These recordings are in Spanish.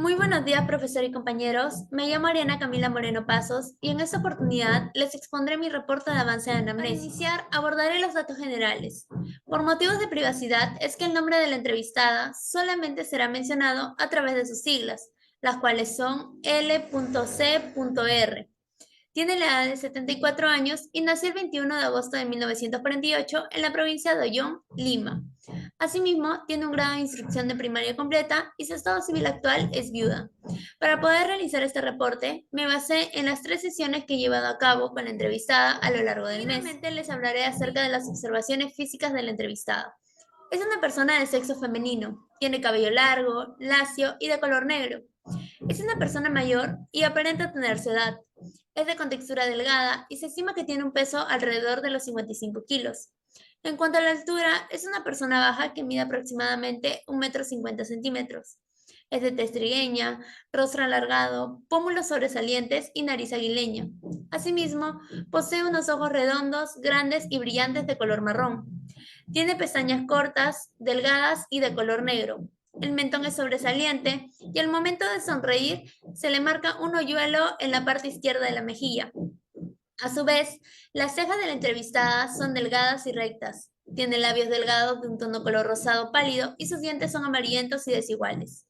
Muy buenos días, profesor y compañeros. Me llamo Ariana Camila Moreno Pasos y en esta oportunidad les expondré mi reporte de avance de anamnesis. Para iniciar, abordaré los datos generales. Por motivos de privacidad, es que el nombre de la entrevistada solamente será mencionado a través de sus siglas, las cuales son L.C.R. Tiene la edad de 74 años y nació el 21 de agosto de 1948 en la provincia de Ollón, Lima. Asimismo, tiene un grado de instrucción de primaria completa y su estado civil actual es viuda. Para poder realizar este reporte, me basé en las 3 sesiones que he llevado a cabo con la entrevistada a lo largo del mes. Finalmente, les hablaré acerca de las observaciones físicas de la entrevistada. Es una persona de sexo femenino, tiene cabello largo, lacio y de color negro. Es una persona mayor y aparenta tener su edad. Es de contextura delgada y se estima que tiene un peso alrededor de los 55 kilos. En cuanto a la altura, es una persona baja que mide aproximadamente 1,50 m. Es de tez trigueña, rostro alargado, pómulos sobresalientes y nariz aguileña. Asimismo, posee unos ojos redondos, grandes y brillantes de color marrón. Tiene pestañas cortas, delgadas y de color negro. El mentón es sobresaliente y al momento de sonreír se le marca un hoyuelo en la parte izquierda de la mejilla. A su vez, las cejas de la entrevistada son delgadas y rectas. Tiene labios delgados de un tono color rosado pálido y sus dientes son amarillentos y desiguales.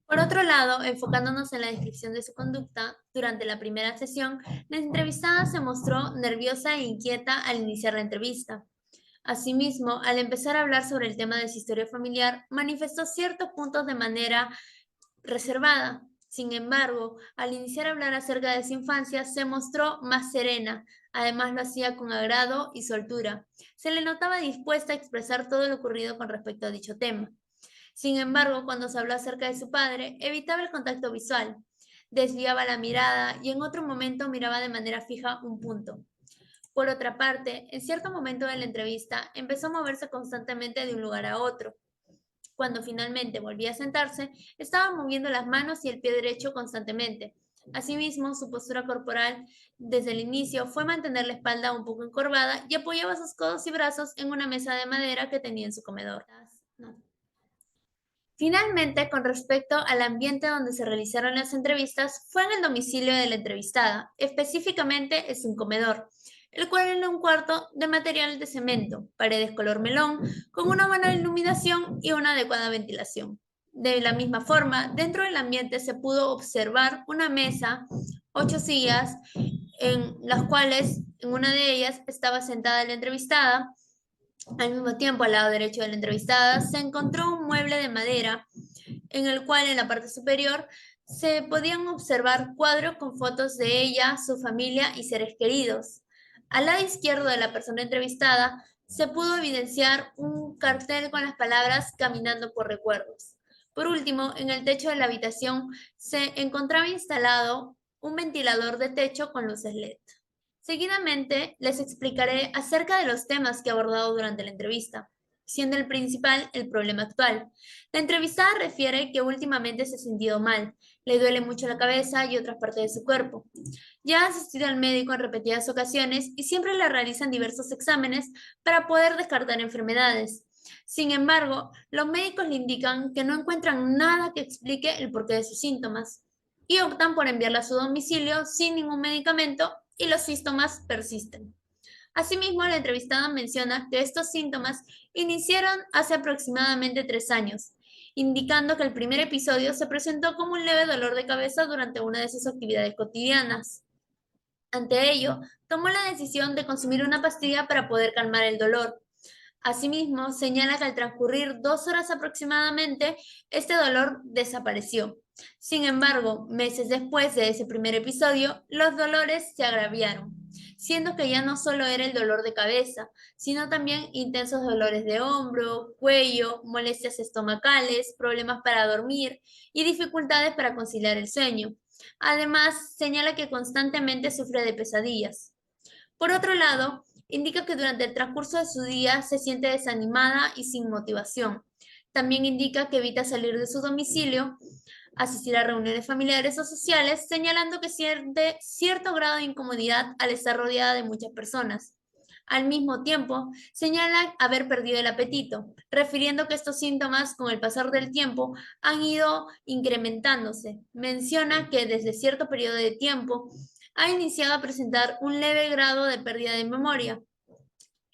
Por otro lado, enfocándonos en la descripción de su conducta, durante la primera sesión, la entrevistada se mostró nerviosa e inquieta al iniciar la entrevista. Asimismo, al empezar a hablar sobre el tema de su historia familiar, manifestó ciertos puntos de manera reservada. Sin embargo, al iniciar a hablar acerca de su infancia, se mostró más serena. Además, lo hacía con agrado y soltura. Se le notaba dispuesta a expresar todo lo ocurrido con respecto a dicho tema. Sin embargo, cuando se habló acerca de su padre, evitaba el contacto visual, desviaba la mirada y en otro momento miraba de manera fija un punto. Por otra parte, en cierto momento de la entrevista, empezó a moverse constantemente de un lugar a otro. Cuando finalmente volvía a sentarse, estaba moviendo las manos y el pie derecho constantemente. Asimismo, su postura corporal desde el inicio fue mantener la espalda un poco encorvada y apoyaba sus codos y brazos en una mesa de madera que tenía en su comedor. No. Finalmente, con respecto al ambiente donde se realizaron las entrevistas, fue en el domicilio de la entrevistada, específicamente es un comedor, el cual era un cuarto de material de cemento, paredes color melón, con una buena iluminación y una adecuada ventilación. De la misma forma, dentro del ambiente se pudo observar una mesa, 8 sillas, en las cuales en una de ellas estaba sentada la entrevistada. Al mismo tiempo, al lado derecho de la entrevistada, se encontró un mueble de madera en el cual en la parte superior se podían observar cuadros con fotos de ella, su familia y seres queridos. Al lado izquierdo de la persona entrevistada se pudo evidenciar un cartel con las palabras Caminando por recuerdos. Por último, en el techo de la habitación se encontraba instalado un ventilador de techo con luces LED. Seguidamente, les explicaré acerca de los temas que he abordado durante la entrevista, siendo el principal el problema actual. La entrevistada refiere que últimamente se ha sentido mal, le duele mucho la cabeza y otras partes de su cuerpo. Ya ha asistido al médico en repetidas ocasiones y siempre le realizan diversos exámenes para poder descartar enfermedades. Sin embargo, los médicos le indican que no encuentran nada que explique el porqué de sus síntomas y optan por enviarla a su domicilio sin ningún medicamento y los síntomas persisten. Asimismo, la entrevistada menciona que estos síntomas iniciaron hace aproximadamente 3 años, indicando que el primer episodio se presentó como un leve dolor de cabeza durante una de sus actividades cotidianas. Ante ello, tomó la decisión de consumir una pastilla para poder calmar el dolor. Asimismo, señala que al transcurrir 2 horas aproximadamente, este dolor desapareció. Sin embargo, meses después de ese primer episodio, los dolores se agraviaron, siendo que ya no solo era el dolor de cabeza, sino también intensos dolores de hombro, cuello, molestias estomacales, problemas para dormir y dificultades para conciliar el sueño. Además, señala que constantemente sufre de pesadillas. Por otro lado, indica que durante el transcurso de su día se siente desanimada y sin motivación. También indica que evita salir de su domicilio, asistir a reuniones familiares o sociales, señalando que siente cierto grado de incomodidad al estar rodeada de muchas personas. Al mismo tiempo, señala haber perdido el apetito, refiriendo que estos síntomas con el pasar del tiempo han ido incrementándose. Menciona que desde cierto periodo de tiempo ha iniciado a presentar un leve grado de pérdida de memoria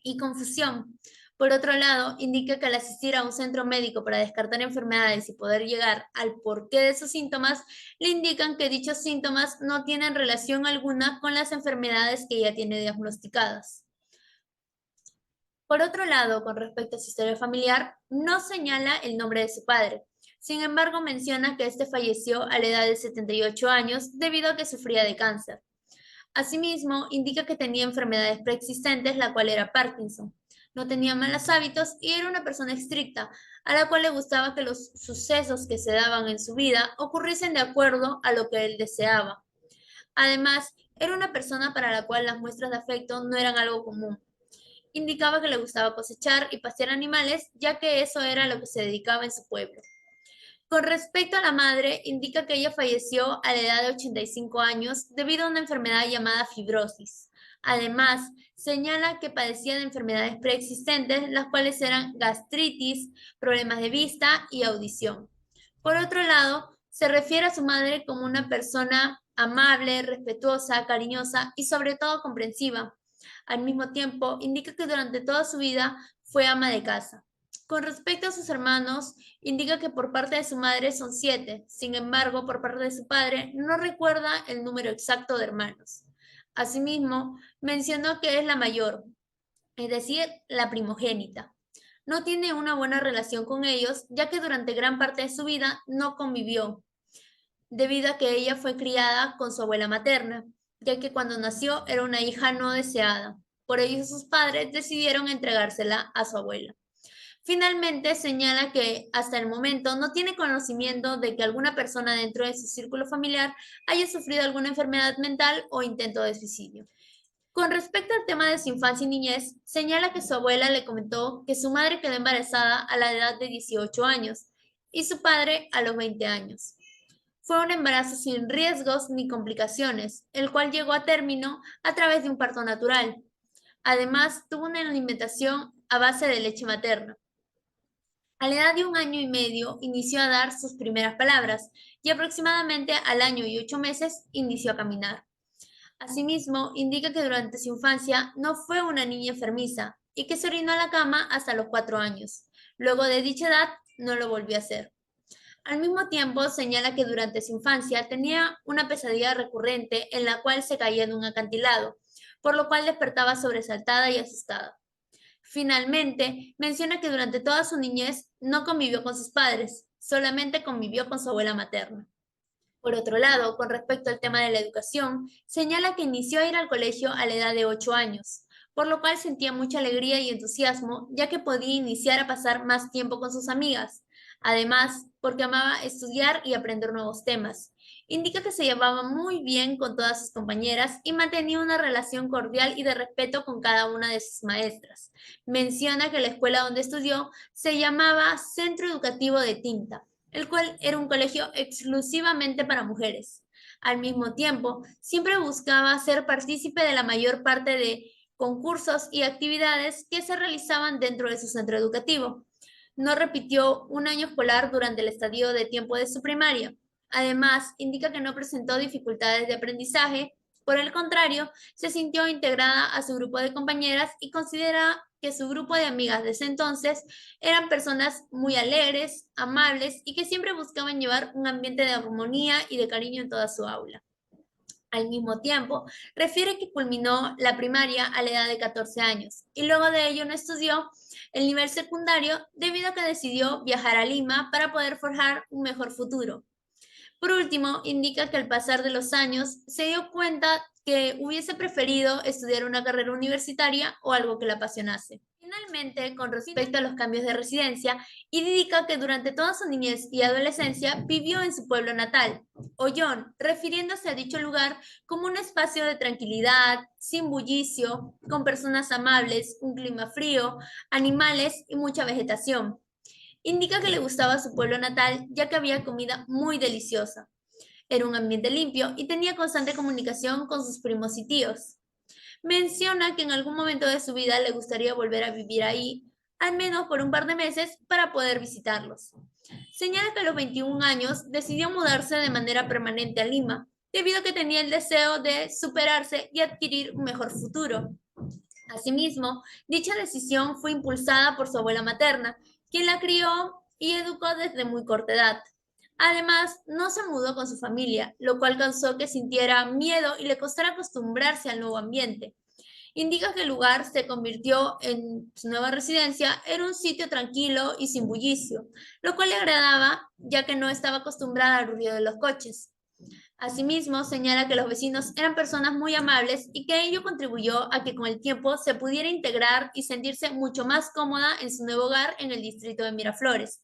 y confusión. Por otro lado, indica que al asistir a un centro médico para descartar enfermedades y poder llegar al porqué de sus síntomas, le indican que dichos síntomas no tienen relación alguna con las enfermedades que ella tiene diagnosticadas. Por otro lado, con respecto a su historia familiar, no señala el nombre de su padre. Sin embargo, menciona que este falleció a la edad de 78 años debido a que sufría de cáncer. Asimismo, indica que tenía enfermedades preexistentes, la cual era Parkinson. No tenía malos hábitos y era una persona estricta, a la cual le gustaba que los sucesos que se daban en su vida ocurriesen de acuerdo a lo que él deseaba. Además, era una persona para la cual las muestras de afecto no eran algo común. Indicaba que le gustaba cosechar y pasear animales, ya que eso era a lo que se dedicaba en su pueblo. Con respecto a la madre, indica que ella falleció a la edad de 85 años debido a una enfermedad llamada fibrosis. Además, señala que padecía de enfermedades preexistentes, las cuales eran gastritis, problemas de vista y audición. Por otro lado, se refiere a su madre como una persona amable, respetuosa, cariñosa y sobre todo comprensiva. Al mismo tiempo, indica que durante toda su vida fue ama de casa. Con respecto a sus hermanos, indica que por parte de su madre son 7, sin embargo, por parte de su padre no recuerda el número exacto de hermanos. Asimismo, mencionó que es la mayor, es decir, la primogénita. No tiene una buena relación con ellos, ya que durante gran parte de su vida no convivió, debido a que ella fue criada con su abuela materna, ya que cuando nació era una hija no deseada. Por ello sus padres decidieron entregársela a su abuela. Finalmente, señala que hasta el momento no tiene conocimiento de que alguna persona dentro de su círculo familiar haya sufrido alguna enfermedad mental o intento de suicidio. Con respecto al tema de su infancia y niñez, señala que su abuela le comentó que su madre quedó embarazada a la edad de 18 años y su padre a los 20 años. Fue un embarazo sin riesgos ni complicaciones, el cual llegó a término a través de un parto natural. Además, tuvo una alimentación a base de leche materna. A la edad de 1 año y medio inició a dar sus primeras palabras y aproximadamente al año y 8 meses inició a caminar. Asimismo, indica que durante su infancia no fue una niña enfermiza y que se orinó a la cama hasta los 4 años. Luego de dicha edad, no lo volvió a hacer. Al mismo tiempo, señala que durante su infancia tenía una pesadilla recurrente en la cual se caía en un acantilado, por lo cual despertaba sobresaltada y asustada. Finalmente, menciona que durante toda su niñez no convivió con sus padres, solamente convivió con su abuela materna. Por otro lado, con respecto al tema de la educación, señala que inició a ir al colegio a la edad de 8 años, por lo cual sentía mucha alegría y entusiasmo, ya que podía iniciar a pasar más tiempo con sus amigas. Además, porque amaba estudiar y aprender nuevos temas. Indica que se llevaba muy bien con todas sus compañeras y mantenía una relación cordial y de respeto con cada una de sus maestras. Menciona que la escuela donde estudió se llamaba Centro Educativo de Tinta, el cual era un colegio exclusivamente para mujeres. Al mismo tiempo, siempre buscaba ser partícipe de la mayor parte de concursos y actividades que se realizaban dentro de su centro educativo. No repitió un año escolar durante el estadio de tiempo de su primaria. Además, indica que no presentó dificultades de aprendizaje, por el contrario, se sintió integrada a su grupo de compañeras y considera que su grupo de amigas de ese entonces eran personas muy alegres, amables y que siempre buscaban llevar un ambiente de armonía y de cariño en toda su aula. Al mismo tiempo, refiere que culminó la primaria a la edad de 14 años y luego de ello no estudió el nivel secundario debido a que decidió viajar a Lima para poder forjar un mejor futuro. Por último, indica que al pasar de los años se dio cuenta que hubiese preferido estudiar una carrera universitaria o algo que la apasionase. Finalmente, con respecto a los cambios de residencia, indica que durante toda su niñez y adolescencia vivió en su pueblo natal, Ollón, refiriéndose a dicho lugar como un espacio de tranquilidad, sin bullicio, con personas amables, un clima frío, animales y mucha vegetación. Indica que le gustaba su pueblo natal ya que había comida muy deliciosa. Era un ambiente limpio y tenía constante comunicación con sus primos y tíos. Menciona que en algún momento de su vida le gustaría volver a vivir ahí, al menos por un par de meses, para poder visitarlos. Señala que a los 21 años decidió mudarse de manera permanente a Lima, debido a que tenía el deseo de superarse y adquirir un mejor futuro. Asimismo, dicha decisión fue impulsada por su abuela materna, quien la crió y educó desde muy corta edad. Además, no se mudó con su familia, lo cual causó que sintiera miedo y le costara acostumbrarse al nuevo ambiente. Indica que el lugar se convirtió en su nueva residencia en un sitio tranquilo y sin bullicio, lo cual le agradaba ya que no estaba acostumbrada al ruido de los coches. Asimismo, señala que los vecinos eran personas muy amables y que ello contribuyó a que con el tiempo se pudiera integrar y sentirse mucho más cómoda en su nuevo hogar en el distrito de Miraflores.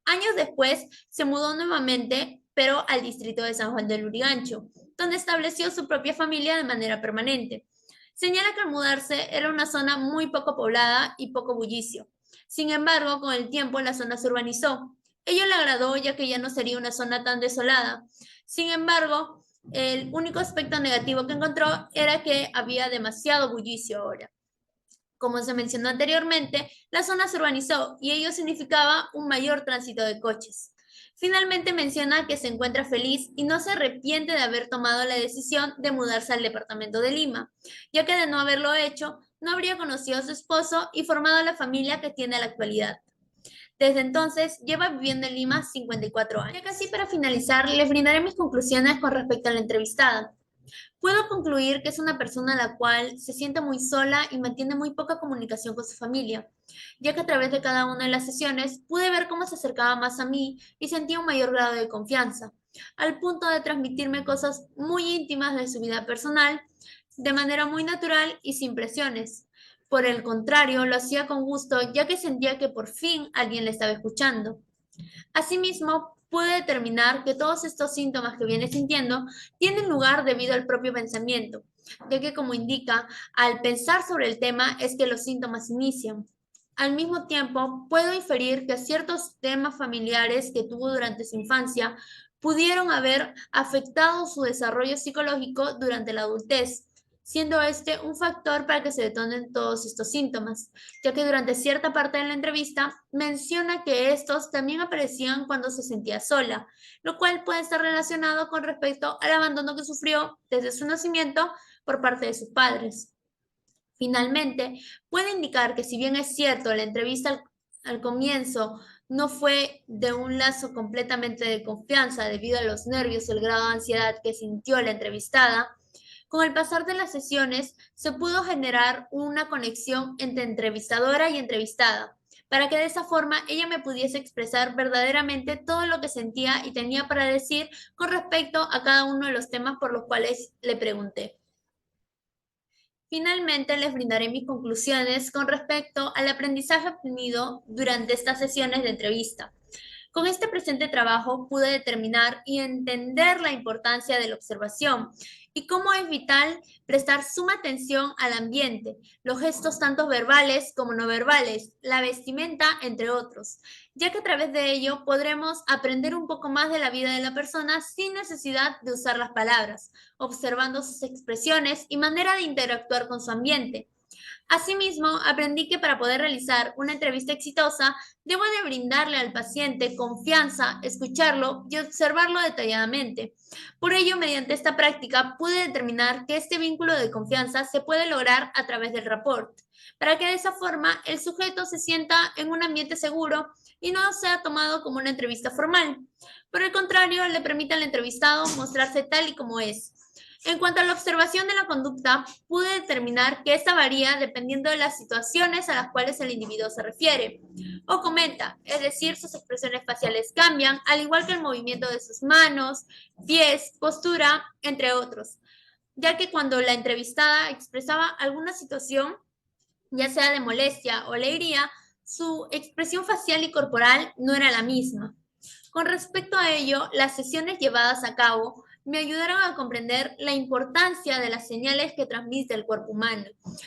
Años después, se mudó nuevamente, pero al distrito de San Juan del Lurigancho, donde estableció su propia familia de manera permanente. Señala que al mudarse era una zona muy poco poblada y poco bullicio. Sin embargo, con el tiempo la zona se urbanizó. Ello le agradó ya que ya no sería una zona tan desolada. Sin embargo, el único aspecto negativo que encontró era que había demasiado bullicio ahora. Como se mencionó anteriormente, la zona se urbanizó y ello significaba un mayor tránsito de coches. Finalmente menciona que se encuentra feliz y no se arrepiente de haber tomado la decisión de mudarse al departamento de Lima, ya que de no haberlo hecho, no habría conocido a su esposo y formado la familia que tiene a la actualidad. Desde entonces, lleva viviendo en Lima 54 años. Ya casi para finalizar, les brindaré mis conclusiones con respecto a la entrevistada. Puedo concluir que es una persona a la cual se siente muy sola y mantiene muy poca comunicación con su familia, ya que a través de cada una de las sesiones pude ver cómo se acercaba más a mí y sentía un mayor grado de confianza, al punto de transmitirme cosas muy íntimas de su vida personal, de manera muy natural y sin presiones. Por el contrario, lo hacía con gusto, ya que sentía que por fin alguien le estaba escuchando. Asimismo, pude determinar que todos estos síntomas que viene sintiendo tienen lugar debido al propio pensamiento, ya que como indica, al pensar sobre el tema es que los síntomas inician. Al mismo tiempo, puedo inferir que ciertos temas familiares que tuvo durante su infancia pudieron haber afectado su desarrollo psicológico durante la adultez, siendo este un factor para que se detonen todos estos síntomas, ya que durante cierta parte de la entrevista menciona que estos también aparecían cuando se sentía sola, lo cual puede estar relacionado con respecto al abandono que sufrió desde su nacimiento por parte de sus padres. Finalmente, puede indicar que si bien es cierto, la entrevista al comienzo no fue de un lazo completamente de confianza debido a los nervios y el grado de ansiedad que sintió la entrevistada, con el pasar de las sesiones se pudo generar una conexión entre entrevistadora y entrevistada, para que de esa forma ella me pudiese expresar verdaderamente todo lo que sentía y tenía para decir con respecto a cada uno de los temas por los cuales le pregunté. Finalmente, les brindaré mis conclusiones con respecto al aprendizaje obtenido durante estas sesiones de entrevista. Con este presente trabajo pude determinar y entender la importancia de la observación y cómo es vital prestar suma atención al ambiente, los gestos tanto verbales como no verbales, la vestimenta, entre otros, ya que a través de ello podremos aprender un poco más de la vida de la persona sin necesidad de usar las palabras, observando sus expresiones y manera de interactuar con su ambiente. Asimismo, aprendí que para poder realizar una entrevista exitosa, debo de brindarle al paciente confianza, escucharlo y observarlo detalladamente. Por ello, mediante esta práctica, pude determinar que este vínculo de confianza se puede lograr a través del rapport, para que de esa forma el sujeto se sienta en un ambiente seguro y no sea tomado como una entrevista formal. Por el contrario, le permite al entrevistado mostrarse tal y como es. En cuanto a la observación de la conducta, pude determinar que esta varía dependiendo de las situaciones a las cuales el individuo se refiere o comenta, es decir, sus expresiones faciales cambian, al igual que el movimiento de sus manos, pies, postura, entre otros, ya que cuando la entrevistada expresaba alguna situación, ya sea de molestia o alegría, su expresión facial y corporal no era la misma. Con respecto a ello, las sesiones llevadas a cabo me ayudaron a comprender la importancia de las señales que transmite el cuerpo humano,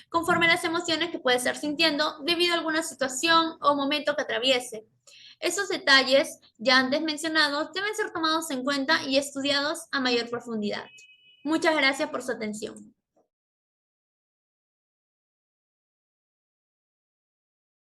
conforme a las emociones que puede estar sintiendo debido a alguna situación o momento que atraviese. Esos detalles, ya antes mencionados, deben ser tomados en cuenta y estudiados a mayor profundidad. Muchas gracias por su atención.